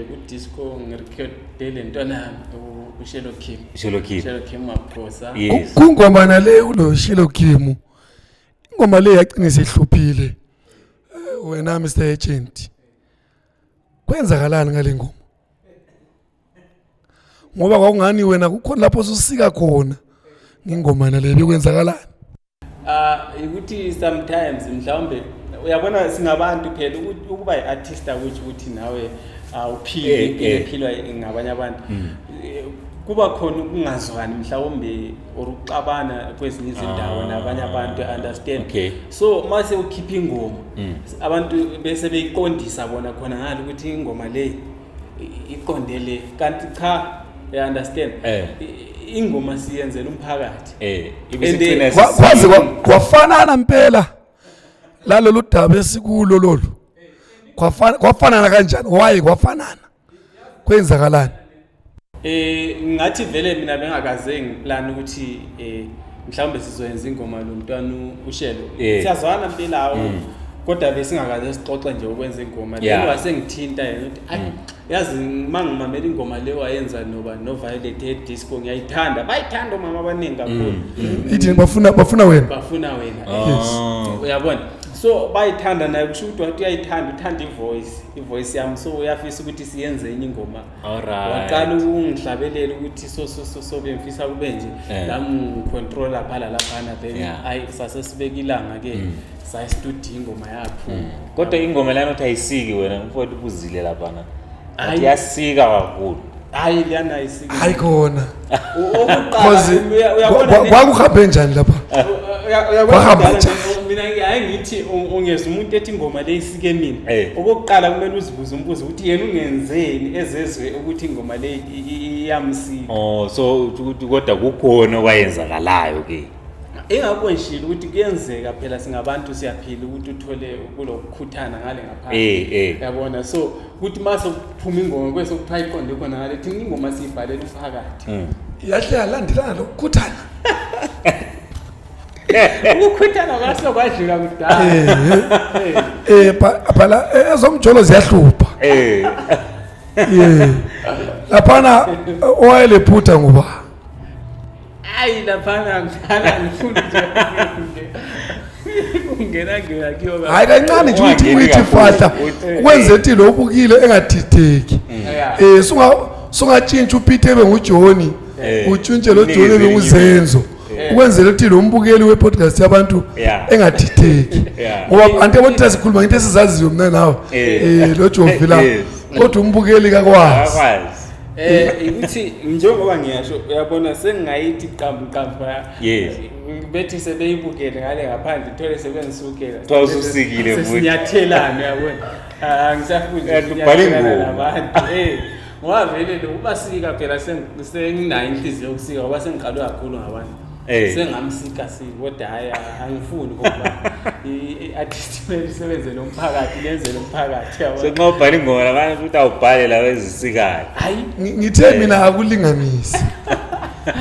ku-disco ngirecordele ntwana uShelo Kim maphosa kungoma nale ulo Shelo Kim ingoma le yaqinisa ihluphile wena Mr Agent kwenzakalani ngale ngoma ngoba kwakungani wena kukhona lapho usika khona ngingoma nale bekwenzakalani ukuthi sometimes mhlawumbe uyabona singabantu phela ukuba iartist ukuthi nawe awuphile iphilwa ngabanye abantu kuba khona ukungazwani mhlawumbe ukuxabana kwezinye izindawo nabanye abantu understand so mase ukhipha ingoma abantu bese beyiqondisa bona khona ngalo ukuthi ingoma le iqondele kanti cha understand ingoma siyenzela umphakathi kwazi kwafanana impela lalolu daba esikulo lolu kwafanana kanjani why kwafanana kwenzakalani ngathi vele mina bengakaze ngiplan ukuthi mhlawumbe sizoyenza ingoma lo mntwana uShelo siyazwana mpela kodwa besingakaze sixoxe nje ukwenza ingoma leyo wasengithinta yena ukuthi yazi mangimamela ingoma leyo wayenza no Violet disco ngiyayithanda bayithanda mama abaningi kakhulu ithi bafuna wena yes uyabona so bayithanda naye kusho ukuthi wathi uyayithanda uthanda ivoice yami so uyafisa ukuthi siyenze enye ingoma waqala ungihlabelela ukuthi so bemfisa kube nje nami controller phala laphana then sase sibekilanga ke sa studio ingoma yakho kodwa ingoma lana uthi ayisiki wena mfowethu ubuzile laphana athi yasika kakhulu hayi lana ayisiki hayi khona oqala uyabona kwakuhambe njani lapha uyabona mina ngithi ungeza umuntu ethi ingoma le isike mina Eh. okokuqala kumele uzibuze umbuzo ukuthi yena ungenzeni ezezwe ukuthi ingoma le iyamsika. So kodwa kukhona okwayenzakalayo ke. Engakonshila ukuthi kuyenzeka phela singabantu siyaphila ukuthi uthole kulokukhuthana ngale ngaphandle. Yabona, so ukuthi mase kuphuma ingoma kwese kuthiwa iqonde khona ngale thina ingoma siyibhalela umphakathi. Yahle yalandelana lokukhuthana. Ukukhuthana kwaso kwadlula kudala. Phela ezomjolo ziyahlupha. Laphana owayelephutha ngoba. Hayi laphana ngifana ngifunda nje. Ungena kuyo. Hayi kancane nje uyithi fahla ukwenza ethi lo ubukile engadideki. Sungatshintsha uPeter ebe nguJoni, utshuntshe lo Joni ebe nguZenzo. Ukwenzela ukuthi lo mbukeli wepodcast yabantu engadideki. Ngoba ante bothi sikhuluma into esizaziyo mina nawe. Lo Jovila. Kodwa umbukeli kakwazi. Ukuthi njengoba ngiyasho uyabona sengingayithi qamqampa. Yes. Bethi sebeyibukele ngale ngaphandle ithole sebenzisukela. Xa ususikile futhi. Sinyathelana uyabona. Angisafunda nabantu. Ngoba vele lo ubasika phela senginayo inhliziyo yokusika ngoba sengiqalwe kakhulu ngabantu. Sengamsika kodwa hayi angifuni ngoba i-artist isebenze nomphakathi lenzele umphakathi yabona. Senxa ubhala ingoma labantu ukuthi awubhale la wezisikayo. Hayi ngithe mina akulinganisi.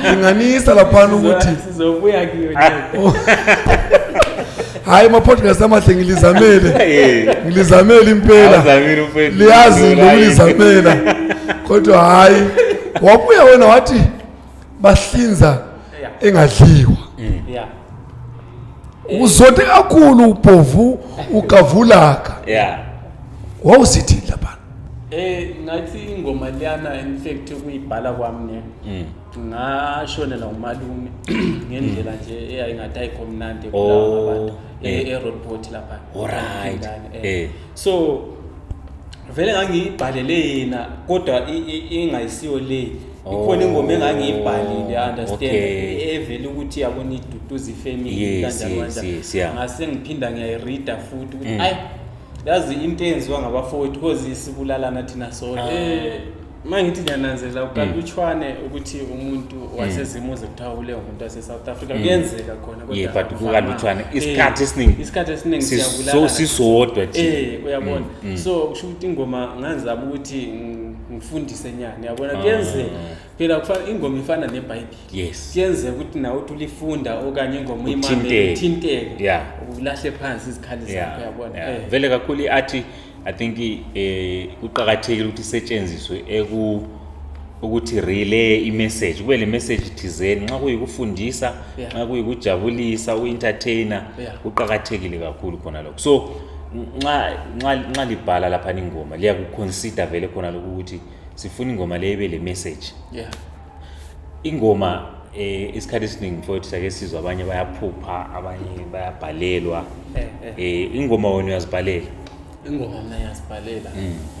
Linganisa laphana ukuthi sizobuya kiyo nje. Hayi ama-podcast amahle ngilizamele impela. Liyazi lokulizamela. Kodwa hayi wabuya wena wathi bahlinza engadliwa. Uzonde kakhulu ubhovu ukavulaka. Wawusithi lapha. Ngathi ingoma leyana in fact kuyibhala kwami ngashonela umalume ngendlela nje eyayingathi ayikhomnandi kulawa abantu eRoadport lapha. Alright. So vele ngangiyibhalele yena kodwa ingayisiyo le. Ikhona ingoma engangiyibhalile understand evela ukuthi yabona iduduza ifamily kanjalo ngase ngiphinda ngiyayireader futhi ukuthi ayi yazi into enziwa ngabafowethu because isibulalana thina sonke. Mangithi ngiyananzela ukalutshwane ukuthi umuntu wasezimuze kuthiwa ule umuntu wase South Africa kuyenzeka khona kodwa but kukalutshwane isikhathi esiningi siyabulala sisodwa uyabona. So kusho ukuthi ingoma ngazama ukuthi ngifundise nyane yabona kuyenzeka phela kufana ingoma ifana neBhayibheli. Kuyenzeka ukuthi nawe uthi ulifunda okanye ingoma uyimamele uthinteke ulahle phansi izikhali zakho yabona. Vele kakhulu athi I think kuqhakathekile ukuthi isetshenziswe ukuthi relay imessage kube le message thizeni nxa kuyikufundisa nxa kuyikujabulisa uentertainer kuqhakathekile kakhulu khona lokho. So nxa libhala lapha ingoma liya kuconsider vele khona lokho ukuthi sifuna ingoma le ibe le message. Ingoma isikhathi esiningi futhi sake sizwa abanye bayaphupha abanye bayabhalelwa. Ingoma wena uyazibhalela? Ingoma mina ngiyazibhalela.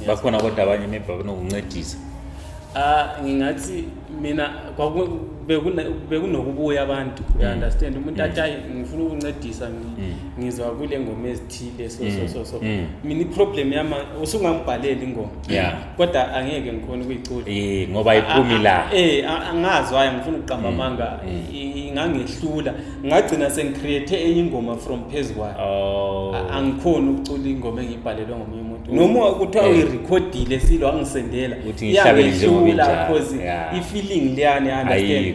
Bakhona kodwa abanye maybe banokuncedisa. Ngingathi mina bekunokubuya abantu you understand umuntu athi hayi ngifuna ukuncedisa ngizwa kule ngoma ezithile so mina iproblem yami usungangibhalela ingoma kodwa angeke ngikhona ukuyicula ngoba ayiphumi la angazwayo ngifuna ukuqamba amanga ingangehlula ngagcina sengicreate enye ingoma from phezukwayo angikhona ukucula ingoma engibhalelwe ngomunye umuntu noma kuthiwa uyirecordile silo wangisendela iyangehlula because i-feeling leyani understand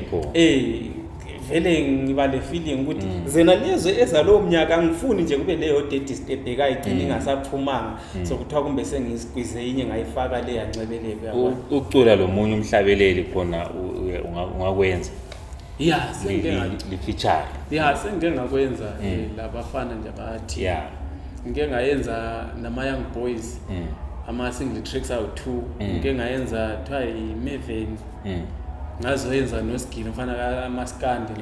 vele ngiba le feeling ukuthi zena lezo ezalo mnyaka angifuni nje kube leyo dead step ekayigcina ingasaphumanga so kuthiwa kumbe sengisigwize inye ngayifaka le yancebeleke yabona ukucula lo munye umhlabeleli khona ungakwenza li-feature sengike ngakwenza labafana nje bathi ngike ngayenza nama young boys ama-single tracks awu-2 ngike ngayenza kuthiwa i-Maven ngazoyenza noSgini ufana amaskandi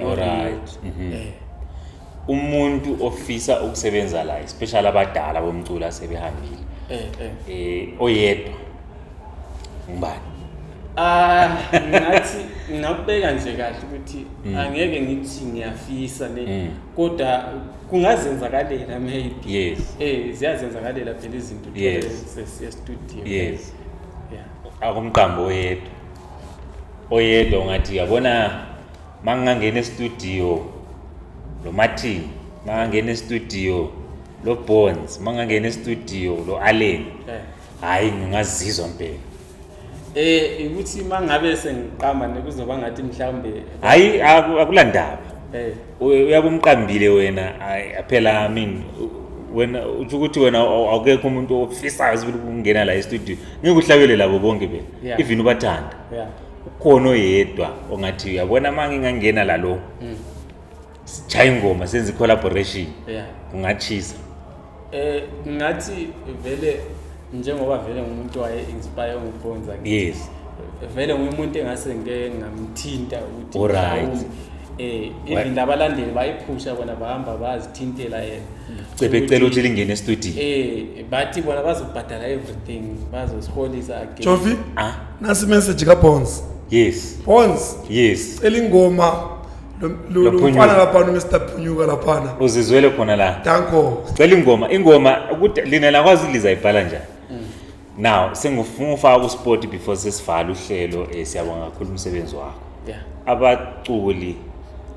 umuntu ofisa ukusebenza la especially abadala bomculo asebehambile oyedwa ngubani ngathi ngingabeka nje kahle ukuthi angeke ngithi ngiyafisa ne kodwa kungazenzakalela maybe yes ziyazenzakalela phela izinto se studio yes akumqambo oyedwa ngathi yabona mangangena e-studio lo Martin mangangena e-studio lo Bones mangangena e-studio lo Allen hayi ngingazizwa impela ukuthi mangabe sengiqamba nekuzoba ngathi mhlawumbe hayi akulandaba uyabumqambile wena phela wena ukuthi wena awukekho umuntu ofisayo ukungena la e-studio ngeke uhlabele labo bonke phela even ubathanda ukhona oyedwa ongathi uyabona mangingangena la lo sijaya ingoma senze collaboration kungachisa ngathi vele njengoba vele ngumuntu waye inspire ngibonza yes vele ngumuntu engase ngeke ngamthinta ukuthi alright even labalandeli bayiphusha bona bahamba bazithintela yena cebecela ukuthi lingene e-studio bathi bona bazobhadala everything bazosiholisa again Jofi nasi message ka Bones yes Bones yes elingoma lo mfana lapha no Mr Phunyuka lapha uzizwele khona la danko cela ingoma ukuthi lina lakwazi liza ibhala njani now sengifuna ufaka ku sport before sesivala uhlelo siyabonga kakhulu umsebenzi wakho abaculi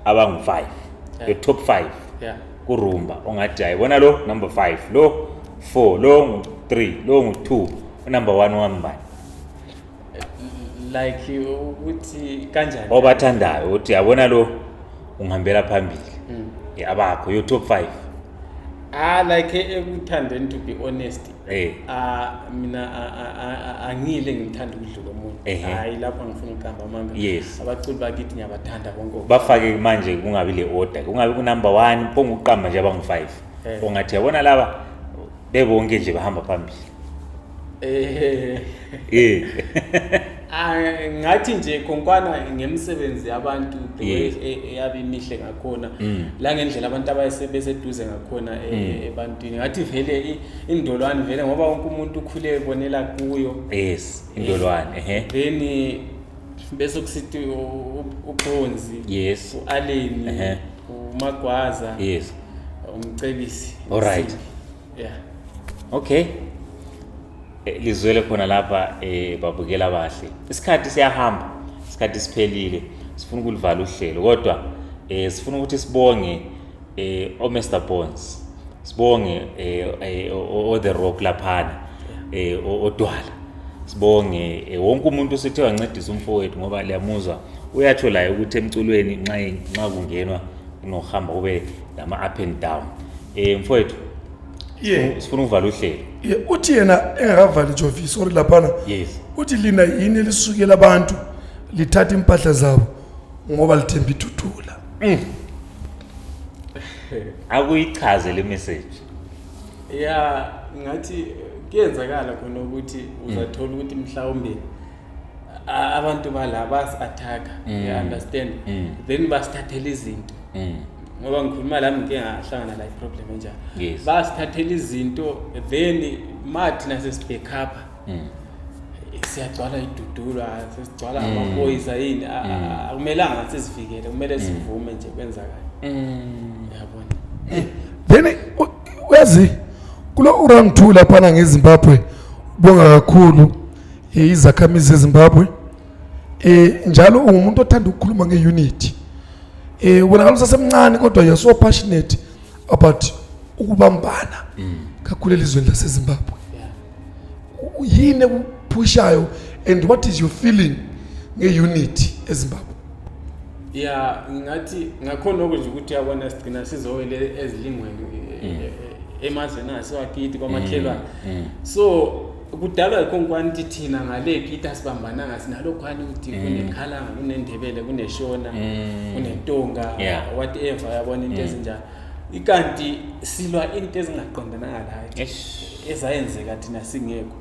abangu5 the top 5 kurumba ongathi ayibona lo number 5 lo 4 lo 3 lo 2 number 1 wambani like ukuthi kanjani obathandayo uthi yabona lo ungihambela phambili abakho your top 5 like ekuthandeni to be honest mina angile ngimthanda ukudlula umuntu hayi lapha ngifuna ukugamba manga abaculi bakithi ngiyabathanda bonke bafake manje kungabi le order kungabi ku number 1 ponga uqamba nje abangu5 ongathi yabona laba bebonke nje bahamba phambili ngathi nje konkwana ngemsebenzi yabantu eyabi mihle ngakhona la ngendlela abantu abayesebeseduze ngakhona ebantwini ngathi vele indolwane vele ngoba wonke umuntu ukhule ebonela kuyo indolwane then bese kusithi uBonzi uAllen uMagwaza umcebisi alright okay lizwele khona lapha babukela abahle isikhathi siyahamba isikhathi siphelile sifuna ukulivala uhlelo kodwa sifuna ukuthi sibonge Mr Bones sibonge the rock laphana odwala sibonge wonke umuntu osethe wancedisa umfowethu ngoba liyamuzwa uyatsho la ukuthi emculweni nxa kungenwa kunohamba kube nama up and down mfowethu sifuna ukuvala uhlelo uthi yena engakavali Jofi sorry laphana uthi lina yini lisukela abantu lithatha impahla zabo ngoba lithemba ithuthula akuyichaze le message ngathi kuyenzakala khona ukuthi uzathola ukuthi mhlawumbe abantu balaba bas-attack you understand then basithathela izinto ngoba ngikhuluma la ngike ngahlangana la iproblem enjalo basithathela izinto then mathi nasesibhekapha siyagcwala idudula sesigcwala amaboys ayini akumelanga sizivikele kumele sivume nje kwenzakala yabona then uyazi kulo urang 2 lapha ngeZimbabwe bonga kakhulu izakhamizi zeZimbabwe njalo ungumuntu othanda ukukhuluma ngeunity wena kalusasemncane kodwa you're so passionate about ukubambana kakhulu elizweni laseZimbabwe yini ekuphushayo and what is your feeling ngeunity eZimbabwe ngathi ngakhona nje ukuthi yabona sigcina sizowele ezilingweni emazweni asewakithi kwamakhelwane so kudalwa ikhonkwanti thina ngale kithi asibambananga sinalo khani ukuthi kunekhalanga kunendebele kuneshona kunentonga whatever yabona into ezinjalo ikanti silwa into ezingaqondananga la ezayenzeka thina singekho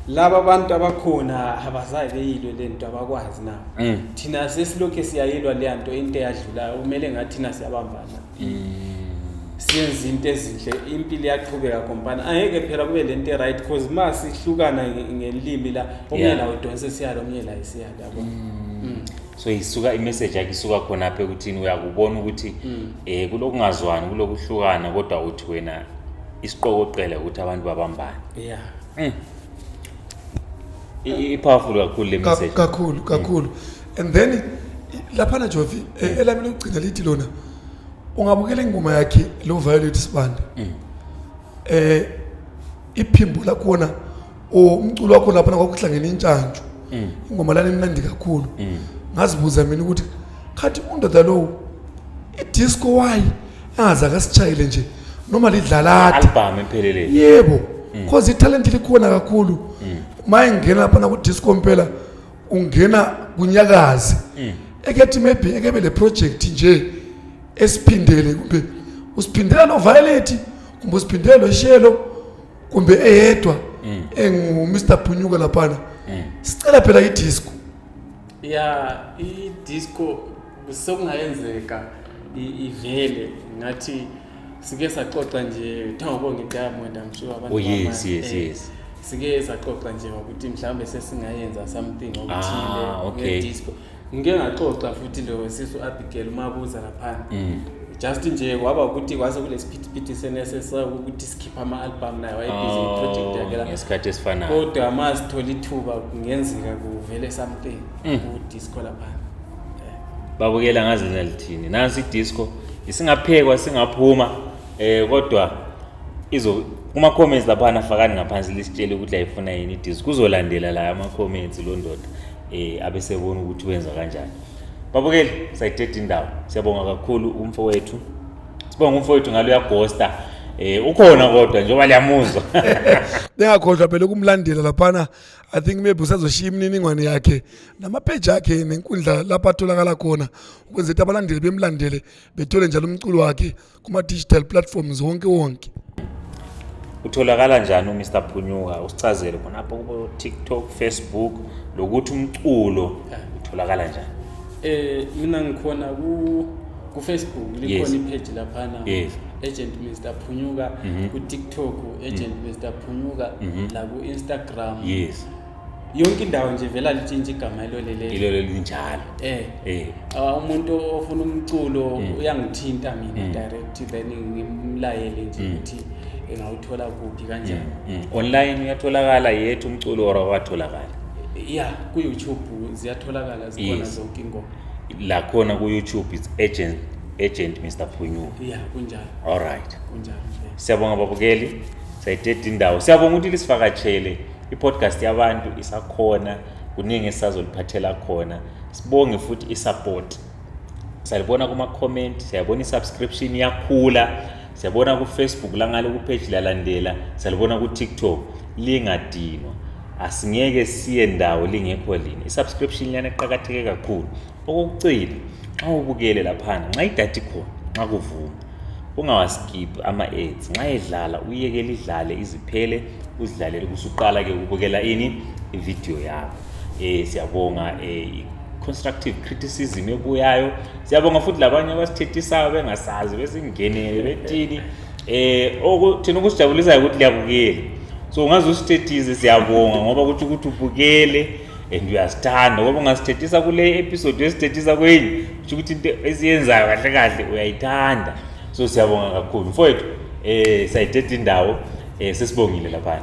laba abantu abakhona abazayi beyilwe lento abakwazi na thina sesilokhe siyayilwa le nto into eyadlula kumele ngathi thina siyabambana siyenza into ezinhle impilo iyaqhubeka kompana angeke phela kube lento right because masihlukana ngelimi la omnye la udonse siyalo omnye la isiyalo yabo so isuka imessage yakhe isuka khona apha ukuthini uyakubona ukuthi kulokungazwani kulokuhlukana kodwa uthi wena isiqokoqela ukuthi abantu babambane ipowerful kakhulu le message kakhulu and then lapha na Jovi elami lokugcina lithi lona ungabukela ingoma yakhe lo Violet Sibanda iphimbo la khona umculo wakho lapha kwakuhlangene intshantsu ingoma lana imnandi kakhulu ngazibuza mina ukuthi khathi undoda lo idisco why angaza kasitshayile nje noma lidlala album emphelele yebo cause italent likhona kakhulu maye ngena lapha ku disco impela ungena kunyakazi ekethi maybe ekebe le project nje esiphindele kumbe usiphindela no Violet kumbe usiphindela lo Shelo kumbe eyedwa engu Mr Phunyuka lapha sicela phela idisco idisco kusokungayenzeka ivele ngathi sike saxoxa nje thangobonga iDiamond amshiwa abantu yes sike saxoxa nje ukuthi mhlambe sesingayenza something okuthile ngedisco ngeke ngaxoxa futhi lo sisu Abigail umabuza lapha just nje kwaba ukuthi kwase kule speed senesesa ukuthi sikhipha ama album nayo wayebhizi project yakhe la ngesikhathi esifanayo kodwa masithola ithuba kungenzeka kuvele something ku disco lapha babukela ngazina lithini nansi idisco isingaphekwa singaphuma kodwa kuma comments lapha nafakani ngaphansi lisitshele ukuthi ayifuna yini idisco kuzolandela la ama comments lo ndoda abesebona ukuthi wenza kanjani babukeli sayithethe indawo siyabonga kakhulu umfowethu sibonga umfowethu ngalo uyaghosta ukhona kodwa njengoba liyamuzwa bengakhohlwa phela kumlandela lapha I think maybe usazoshiya imininingwane yakhe namapage akhe nenkundla lapha atholakala khona ukwenza ukuthi abalandeli bemlandele bethole njalo umculo wakhe kuma digital platforms wonke utholakala njani uMr Phunyuka usichazele khona apha ku TikTok Facebook lokuthi umculo utholakala njani mina ngikhona ku Facebook likhona ipage lapha agent Mr Phunyuka ku TikTok agent Mr Phunyuka la ku Instagram yonke indawo nje vela litshintshwe igama ilo linjalo umuntu ofuna umculo uyangithinta mina direct then ngimlayele nje ukuthi engawuthola kuphi kanjani online uyatholakala yethu umculo owatholakala ku YouTube ziyatholakala zikhona zonke ingoma la khona ku YouTube is agent Mr Phunyuka kunjalo all right kunjalo siyabonga babukeli sayithethe indawo siyabonga ukuthi lisivakatshele i-podcast yabantu isakhona kuningi esazoliphathela khona sibonge futhi i-support salibona kuma comment siyabona i-subscription yakhula siyabona ku Facebook la ngale ku page lalandela salibona ku TikTok lingadinwa asingeke siye ndawo lingekho lini i-subscription yana eqhakatheke kakhulu okucila xa ubukele lapha nxa idatha khona nxa kuvuma ungawaskip ama ads nxa edlala uyekele idlale iziphele uzidlalele kusuqala ke ukubukela ivideo yakho siyabonga constructive criticism ebuyayo siyabonga futhi labanye abasithethisayo bengasazi besingenele bethini thina ukusijabulisa ukuthi liyabukela so ungaze usithethize siyabonga ngoba ukuthi ubukele and uyasithanda ngoba ungasithethisa kule episode esithethisa kwenye ukuthi into esiyenzayo kahle kahle uyayithanda so siyabonga kakhulu mfowethu sayithethe indawo sesibongile lapha